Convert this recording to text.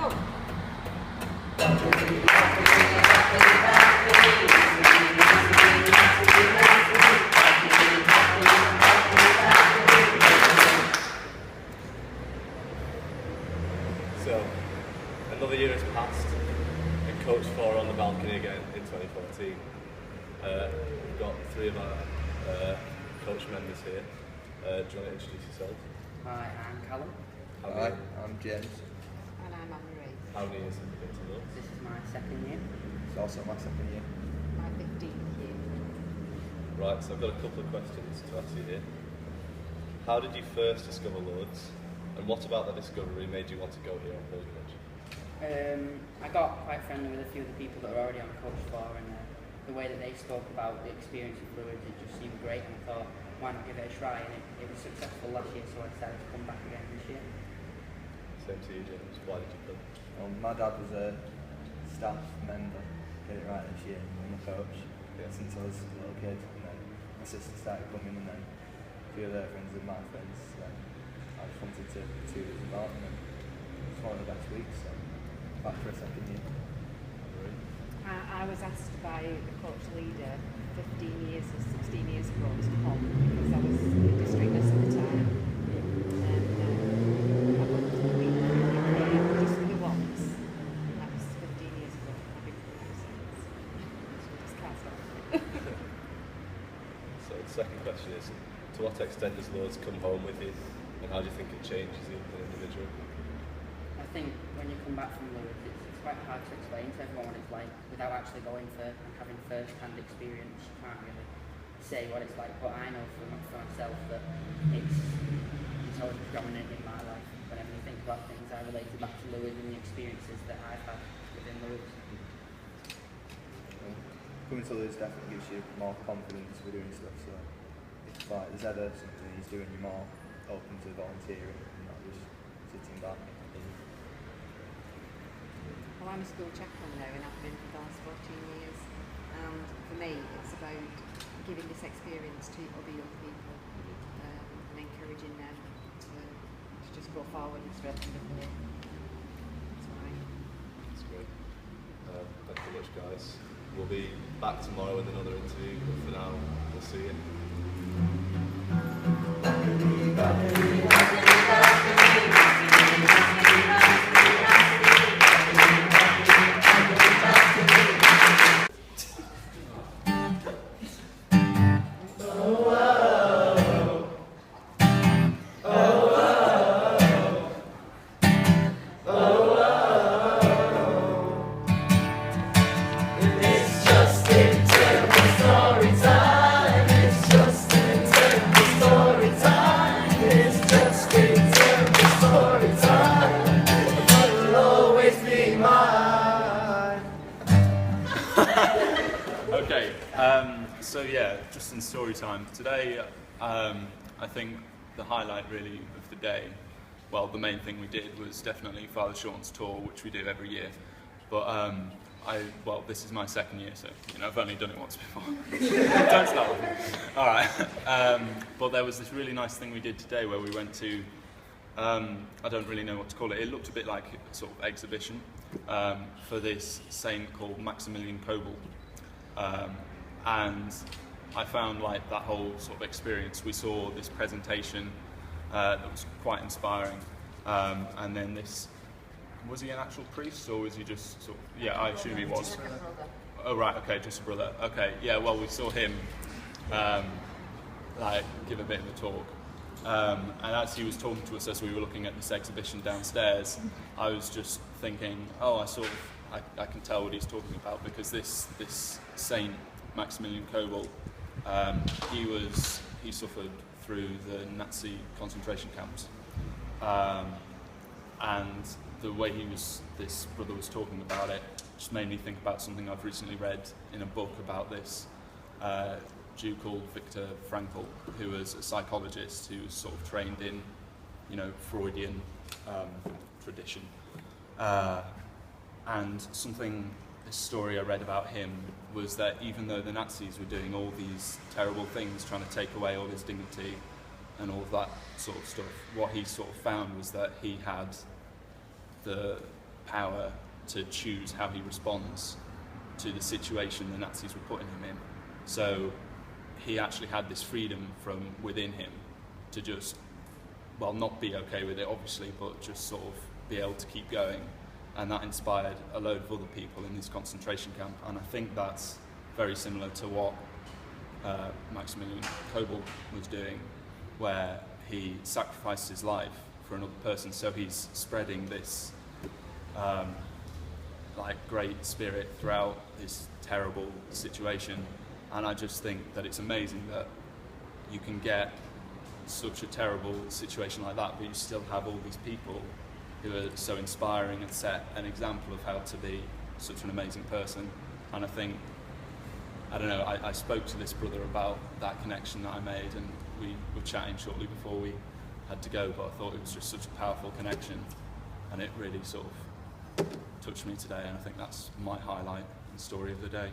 So, another year has passed, and Coach 4 on the balcony again in 2014. We've got three of our coach members here. Do you want to introduce yourself? Hi, I'm Callum. Hi, I'm James. And I'm Anne-Marie. How many years have you been to Lords? This is my second year. It's also my second year. My 15th year. Right, so I've got a couple of questions to ask you here. How did you first discover Lords? And what about the discovery made you want to go here on pilgrimage? I got quite friendly with a few of the people that are already on Coach 4, and the way that they spoke about the experience of Lords, it just seemed great, and I thought, why not give it a try? And it was successful last year, so I decided to come back again this year. Same to you, James. Why did you come? My dad was a staff member, get it right this year, and a coach since I was a little kid. And then my sister started coming, and then a few of their friends and my friends. I just wanted to see what it was about, and it's one of the best weeks, so back for a second year. I was asked by the coach leader 15 years or 16 years ago to come because I was the district nurse at the time. And I went to the week and I came just for the once. And that was 15 years ago. I've been coming since. So we just can't stop. So the second question is, to what extent does Lords come home with you? And how do you think it changes you as an individual? I think when you come back from Lords, it's quite hard to explain to everyone what it's like without actually going for and having first-hand experience. You can't really say what it's like, but I know for myself that it's always dominant in my life. Whenever you think about things, I relate it back to Lords and the experiences that I've had within Lords. Coming to Lewis definitely gives you more confidence with doing stuff, so if like there's ever something he's doing, you're more open to volunteering and not just sitting back. Well, I'm a school chaplain now and I've been for the last 14 years. And for me, it's about giving this experience to other young people and encouraging them to just go forward and strengthen the faith. That's why. That's great. Thanks so much, guys. We'll be back tomorrow with another interview, but for now, we'll see Okay, so yeah, just in story time. Today, I think the highlight really of the day, well, the main thing we did was definitely Father Sean's tour, which we do every year. But well, this is my second year, so I've only done it once before. Don't start with me. All right. But there was this really nice thing we did today where we went to, I don't really know what to call it. It looked a bit like a sort of exhibition for this saint called Maximilian Kolbe. And I found like that whole sort of experience. We saw this presentation that was quite inspiring, and then this. Was he an actual priest, or was he just sort of, yeah, I assume he was. Oh right, okay, just a brother. Okay, yeah, well we saw him like give a bit of a talk. And as he was talking to us as we were looking at this exhibition downstairs, I was just thinking, oh, I can tell what he's talking about, because this Saint Maximilian Kolbe, he suffered through the Nazi concentration camps. And the way this brother was talking about it just made me think about something I've recently read in a book about this Jew called Viktor Frankl, who was a psychologist who was sort of trained in, Freudian tradition. And this story I read about him was that even though the Nazis were doing all these terrible things, trying to take away all his dignity and all of that sort of stuff, what he sort of found was that he had the power to choose how he responds to the situation the Nazis were putting him in. So he actually had this freedom from within him to just, well, not be okay with it obviously, but just sort of be able to keep going. And that inspired a load of other people in this concentration camp. And I think that's very similar to what Maximilian Kolbe was doing, where he sacrificed his life for another person. So he's spreading this like great spirit throughout this terrible situation. And I just think that it's amazing that you can get such a terrible situation like that, but you still have all these people who are so inspiring and set an example of how to be such an amazing person. And I think, I don't know, I spoke to this brother about that connection that I made, and we were chatting shortly before we had to go, but I thought it was just such a powerful connection, and it really sort of touched me today, and I think that's my highlight and story of the day.